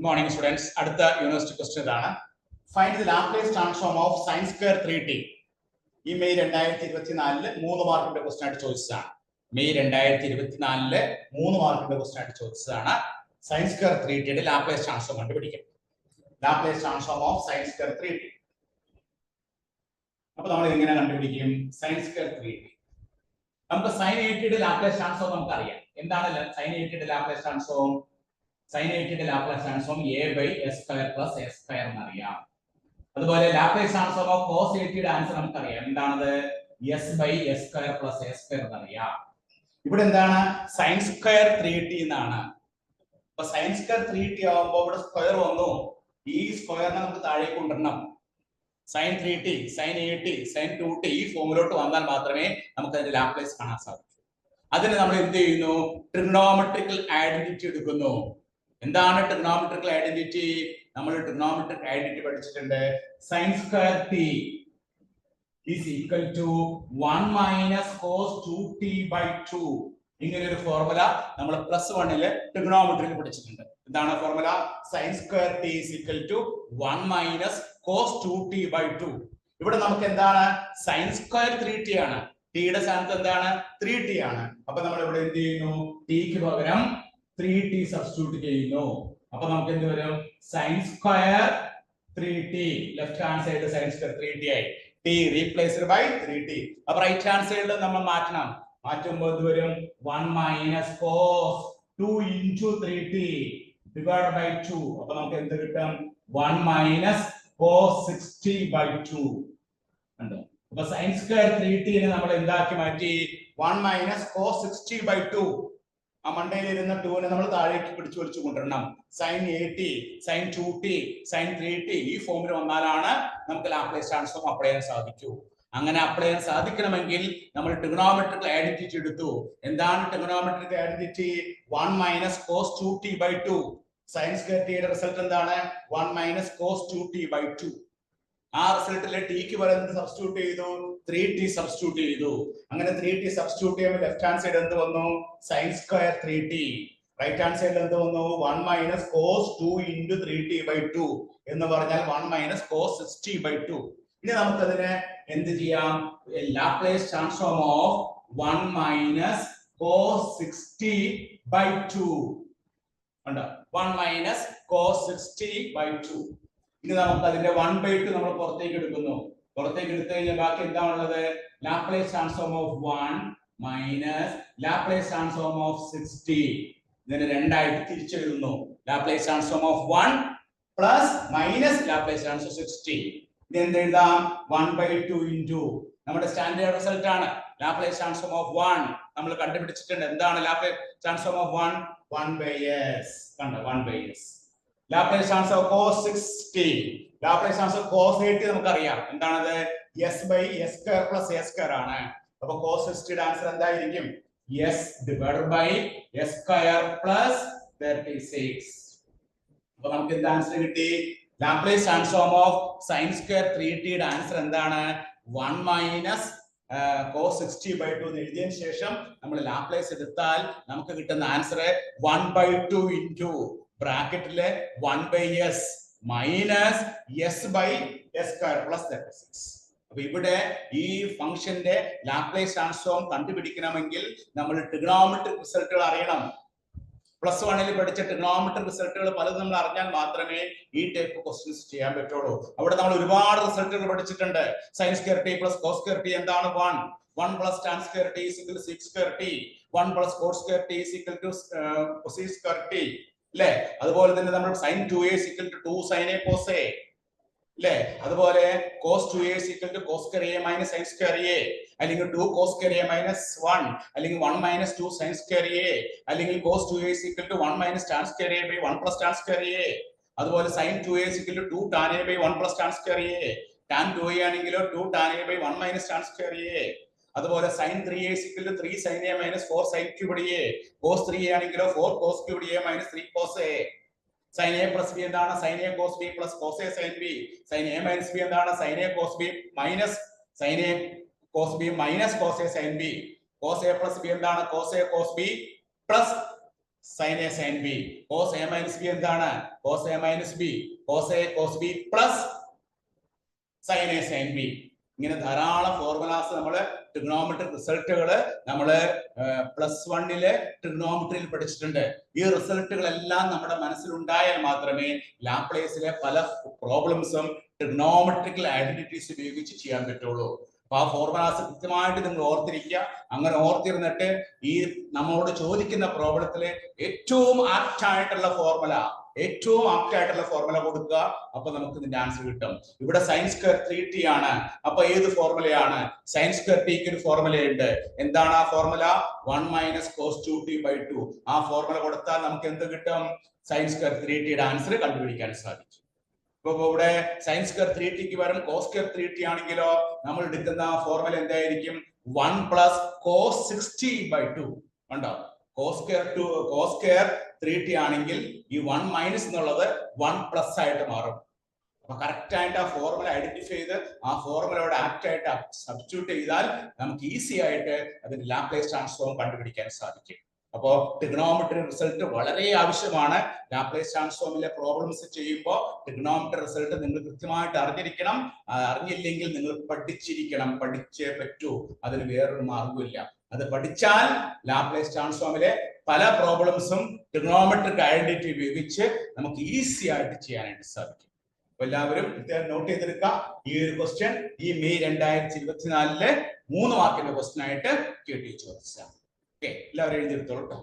Good morning, students. അടുത്ത university question ഇതാണ്. Find the Laplace transform of sine square 3t. ഈ May 2024 3 മാർക്കിന്റെ question ആയിട്ട് ചോദിച്ചതാണ്. മെയ് 2024 3 മാർക്കിന്റെ ക്വസ്റ്റ്യൻ ആയിട്ട് ചോദിച്ചതാണ്. സൈൻ സ്ക്വയർ 3t യുടെ ലാപ്ലേസ് ട്രാൻസ്ഫോം കണ്ടുപിടിക്കും. Laplace transform of sine square 3t. അപ്പോൾ നമ്മൾ എങ്ങനെ കണ്ടുപിടിക്കും സൈൻ സ്ക്വയർ 3t? നമുക്ക് സൈൻ 80 യുടെ ലാപ്ലേസ് ട്രാൻസ്ഫോം നമുക്കറിയാം. എന്താണ് സൈൻ 80 യുടെ ലാപ്ലേസ് ട്രാൻസ്ഫോം? sin 80 ന്റെ ലാപ്ലേസ് ട്രാൻസ്ഫോം a/s² + s² എന്നറിയാം. അതുപോലെ ലാപ്ലേസ് ട്രാൻസ്ഫോം ഓഫ് cos 80 യുടെ ആൻസർ നമുക്കറിയാം. എന്താണത്? s/s² + s² എന്നറിയാം. ഇവിടെ എന്താണ്? sin സ്ക്വയർ 3t എന്നാണ്. അപ്പൊ sin സ്ക്വയർ 3t ആവുമ്പോൾ ഇവിടെ സ്ക്വയർ വന്നു. ഈ സ്ക്വയറിനെ നമുക്ക് താഴേക്ക് കൊണ്ടുവരണം. sin 3t, sin 80, sin 2t ഈ ഫോമിലോട്ട് വന്നാൽ മാത്രമേ നമുക്ക് അതിന്റെ ലാപ്ലേസ് കാണാൻ സാധിക്കൂ. അതിന് നമ്മൾ എന്ത് ചെയ്യുന്നു? ട്രിഗണോമെട്രിക്കൽ ഐഡന്റിറ്റി എടുക്കുന്നു. എന്താണ് ട്രിഗണോമെട്രിക്കൽ ഐഡന്റിറ്റി? നമ്മൾ ട്രിഗണോമെട്രിക് ഐഡന്റിറ്റി പഠിച്ചിട്ടുണ്ട്. sin square t is equal to 1 - cos 2t/2. ഇങ്ങനെ ഒരു ഫോർമുല നമ്മൾ +1 ട്രിഗണോമെട്രിയിൽ പഠിച്ചിട്ടുണ്ട്. എന്താണ് formula? sin square t is equal to 1 - cos 2t/2. ഇവിടെ നമുക്ക് എന്താണ്? sin സ്ക്വയർ 3t ആണ്. t യുടെ സ്ഥാനത്ത് എന്താണ്? 3t ആണ്. അപ്പൊ നമ്മൾ ഇവിടെ എന്ത് ചെയ്യുന്നു? t ക്ക് പകരം 3t സബ്സ്റ്റിറ്റ്യൂട്ട് ചെയ്യുന്നു. അപ്പൊ നമുക്ക് എന്ത് വരും? sin square 3t. Left hand side sin square 3t ആയി. t replaced by 3t. അപ്പൊ റൈറ്റ് ഹാൻഡ് സൈഡിൽ നമ്മൾ മാറ്റണം. മാറ്റുമ്പോൾ എന്ത് വരും? 1 - cos 2 * 3t ഡിവൈഡഡ് ബൈ 2. അപ്പൊ നമുക്ക് എന്ത് കിട്ടും? 1 - cos 60/2. കണ്ടോ? അപ്പൊ sin സ്ക്വയർ 3t നെ നമ്മൾ എന്താക്കി മാറ്റി? 1 - cos 60/2. ആ മണ്ടയിൽ ഇരുന്ന 2 നെ നമ്മൾ താഴേക്ക് പിടിച്ചു വലിച്ചു കൊണ്ടുവരണം. sin 80, sin 2t, sin 3t ഈ ഫോമിൽ വന്നാലാണ് നമുക്ക് ലാപ്ലേസ് ട്രാൻസ്ഫോം അപ്ലൈ ചെയ്യാൻ സാധിക്കൂ. അങ്ങനെ അപ്ലൈ ചെയ്യാൻ സാധിക്കണമെങ്കിൽ നമ്മൾ ട്രിഗണോമെട്രിക്കൽ ഐഡന്റിറ്റി എടുത്തു. എന്താണ് trigonometric identity? 1 - cos 2t/2. sin square t യുടെ റിസൾട്ട് എന്താണ്? 1 - cos 2t/2. ആ റിസൾട്ടിലെ ടിക്ക് പകരം സബ്സ്റ്റിറ്റ്യൂട്ട് ചെയ്തു? 3t സബ്സ്റ്റിറ്റ്യൂട്ട് ചെയ്തു. അങ്ങനെ 3t സബ്സ്റ്റിറ്റ്യൂട്ട് ചെയ്യുമ്പോൾ ലെഫ്റ്റ് ഹാൻഡ് സൈഡ് എന്ത് വന്നു? sin square 3t. Right hand സൈഡിൽ എന്ത് വന്നു? 1 - cos 2 * 3t/2 എന്ന് പറഞ്ഞാൽ 1 - cos 60/2. ഇനി നമുക്ക് അതിനെ എന്ത് ചെയ്യാം? ലാപ്ലേസ് ട്രാൻസ്ഫോം ഓഫ് 1 - cos 60/2 ഉണ്ട്. 1 - cos 60/2. ഇനി നമുക്ക് അതിന്റെ 1/2 നമ്മൾ പുറത്തേക്ക് എടുക്കുന്നു. പുറത്തേക്ക് എടുത്തു കഴിഞ്ഞാൽ ബാക്കി എന്താണുള്ളത്? Laplace transform of 1 minus Laplace transform of 60. ഇതിനെ രണ്ടായിട്ട് തിരിച്ചെഴുതുന്നു. Laplace transform of 1 plus minus Laplace transform 60. ഇത് എന്ത് എഴുതാം? 1/2 ഇൻറ്റു നമ്മുടെ സ്റ്റാൻഡേർഡ് റിസൾട്ട് ആണ്. ലാപ്ലേസ് ട്രാൻസ്ഫോം ഓഫ് 1 നമ്മൾ കണ്ടുപിടിച്ചിട്ടുണ്ട്. എന്താണ് ലാപ്ലേസ് ട്രാൻസ്ഫോം ഓഫ് 1? 1/s. കണ്ടോ? 1/s. Laplace transform of cos 60. Laplace transform cos 80 നമുക്കറിയാം. എന്താണത്? s/s² + s² ആണ്. അപ്പൊ cos 60 യുടെ ആൻസർ എന്തായിരിക്കും? s divided by s² + 36. അപ്പൊ നമുക്ക് എന്ത് ആൻസർ കിട്ടി? Laplace transform of sin square 3t യുടെ ആൻസർ എന്താണ്? 1 - cos 60/2 എന്ന് എഴുതിയതിനു ശേഷം നമ്മൾ ലാപ്ലേസ് എടുത്താൽ നമുക്ക് കിട്ടുന്ന answer 1/2 into ബ്രാക്കറ്റിലെ 1/s minus s/s² + 36. അപ്പൊ ഇവിടെ ഈ ഫംഗ്ഷന്റെ ലാപ്ലേസ് ട്രാൻസ്ഫോം കണ്ടുപിടിക്കണമെങ്കിൽ നമ്മൾ ട്രിഗണോമെട്രിക് റിസൾട്ടുകൾ അറിയണം. +1 പഠിച്ച ട്രിഗണോമെട്രിക് റിസൾട്ടുകൾ പലതും നമ്മൾ അറിഞ്ഞാൽ മാത്രമേ ഈ ടൈപ്പ് ക്വസ്റ്റ്യൻസ് ചെയ്യാൻ പറ്റുള്ളൂ. അവിടെ നമ്മൾ ഒരുപാട് റിസൾട്ടുകൾ പഠിച്ചിട്ടുണ്ട്. sin square t + cos square t എന്താണ്? 1 + tan square t = sec square t. 1 + cos square t = cos square t. അല്ലേ? അതുപോലെ തന്നെ നമ്മൾ sin 2a = 2 sin a cos a. അല്ലേ? അതുപോലെ cos 2a = cos square a - sin square a, അല്ലെങ്കിൽ 2 cos square a - 1, അല്ലെങ്കിൽ 1 - 2 sin square a, അല്ലെങ്കിൽ cos 2a = 1 - tan square a / 1 + tan square a. അതുപോലെ sin 2a = 2 tan a / 1 + tan square a. tan 2a ആണെങ്കിലോ 2 tan a / 1 - tan square a. അതുപോലെ sin 3a = 3 sin a - 4 sin cubed a. cos 3a ആണെങ്കിലോ 4 cos cubed a - 3 cos a. sin a + b എന്താണ്? sin a cos b + cos a sin b. sin a - b എന്താണ്? sin a cos b - sin a cos b - cos a sin b. cos a + b എന്താണ്? cos a cos b + sine A sine B. Cos A minus B എന്താണ്? Cos A minus B, cos A cos B plus sine A sine B. ഇങ്ങനെ ധാരാളം formulas നമ്മൾ trigonometric റിസൾട്ടുകള് നമ്മള് +1 ട്രിഗ്നോമെട്രിയിൽ പഠിച്ചിട്ടുണ്ട്. ഈ റിസൾട്ടുകളെല്ലാം നമ്മുടെ മനസ്സിലുണ്ടായാൽ മാത്രമേ ലാപ്ലേസിലെ പല പ്രോബ്ലംസും ട്രിഗ്നോമെട്രിക്കൽ ഐഡന്റിറ്റീസ് ഉപയോഗിച്ച് ചെയ്യാൻ പറ്റുള്ളൂ. അപ്പൊ ആ ഫോർമുലാസ് കൃത്യമായിട്ട് നിങ്ങൾ ഓർത്തിരിക്കുക. അങ്ങനെ ഓർത്തിരുന്നിട്ട് ഈ നമ്മളോട് ചോദിക്കുന്ന പ്രോബ്ലത്തിലെ ഏറ്റവും ആപ്റ്റ് ആയിട്ടുള്ള ഫോർമുല കൊടുക്കുക. അപ്പൊ നമുക്ക് ഇതിന്റെ ആൻസർ കിട്ടും. ഇവിടെ സൈൻ സ്ക്വയർ 3t ആണ്. അപ്പൊ ഏത് ഫോർമുലയാണ്? സൈൻ സ്ക്വയർ ടിക്ക് ഒരു ഫോർമുലയുണ്ട്. എന്താണ് ആ ഫോർമുല? 1 - cos 2t/2. ആ ഫോർമുല കൊടുത്താൽ നമുക്ക് എന്ത് കിട്ടും? സൈൻ സ്ക്വയർ 3tയുടെ ആൻസർ കണ്ടുപിടിക്കാൻ സാധിക്കും. ഇപ്പൊ ഇവിടെ സൈൻ സ്ക്വയർ 3tക്ക് പകരം കോസ് സ്ക്വയർ 3t ആണെങ്കിലോ നമ്മൾ എടുക്കുന്ന ഫോർമുല എന്തായിരിക്കും? 1 + cos 60/2 ഉണ്ടോ? കോസ് സ്ക്വയർ 3t ആണെങ്കിൽ ഈ 1 - എന്നുള്ളത് 1+ ആയിട്ട് മാറും. അപ്പൊ കറക്റ്റ് ആയിട്ട് ആ ഫോർമുല ഐഡന്റിഫൈ ചെയ്ത് ആ ഫോർമുലയോട് ആപ്റ്റ് ആയിട്ട് സബ്സ്റ്റിറ്റ്യൂട്ട് ചെയ്താൽ നമുക്ക് ഈസി ആയിട്ട് അതിന്റെ ലാപ്ലേസ് ട്രാൻസ്ഫോം കണ്ടുപിടിക്കാൻ സാധിക്കും. അപ്പോ ട്രിഗ്നോമെട്രി റിസൾട്ട് വളരെ ആവശ്യമാണ്. ലാപ്ലേസ് ട്രാൻസ്ഫോമിലെ പ്രോബ്ലംസ് ചെയ്യുമ്പോൾ ട്രിഗ്നോമെട്രി റിസൾട്ട് നിങ്ങൾ കൃത്യമായിട്ട് അറിഞ്ഞിരിക്കണം. അറിഞ്ഞില്ലെങ്കിൽ നിങ്ങൾ പഠിച്ചിരിക്കണം. പഠിച്ചേ പറ്റൂ. അതിന് വേറൊരു മാർഗമില്ല. അത് പഠിച്ചാൽ ലാപ്ലേസ് ട്രാൻസ്ഫോമിലെ പല പ്രോബ്ലംസും ട്രിഗ്നോമെട്രിക് ഐഡന്റിറ്റി ഉപയോഗിച്ച് നമുക്ക് ഈസി ആയിട്ട് ചെയ്യാനായിട്ട് സാധിക്കും. അപ്പൊ എല്ലാവരും നോട്ട് ചെയ്തെടുക്കുക. ഈ ഒരു ക്വസ്റ്റ്യൻ ഈ മെയ് 2024 3 മാർക്കിന്റെ ക്വസ്റ്റ്യൻ ആയിട്ട് കേട്ടി ചോദിച്ചതാണ്. ഓക്കെ, എല്ലാവരും എഴുതിയെടുത്തോളൂ.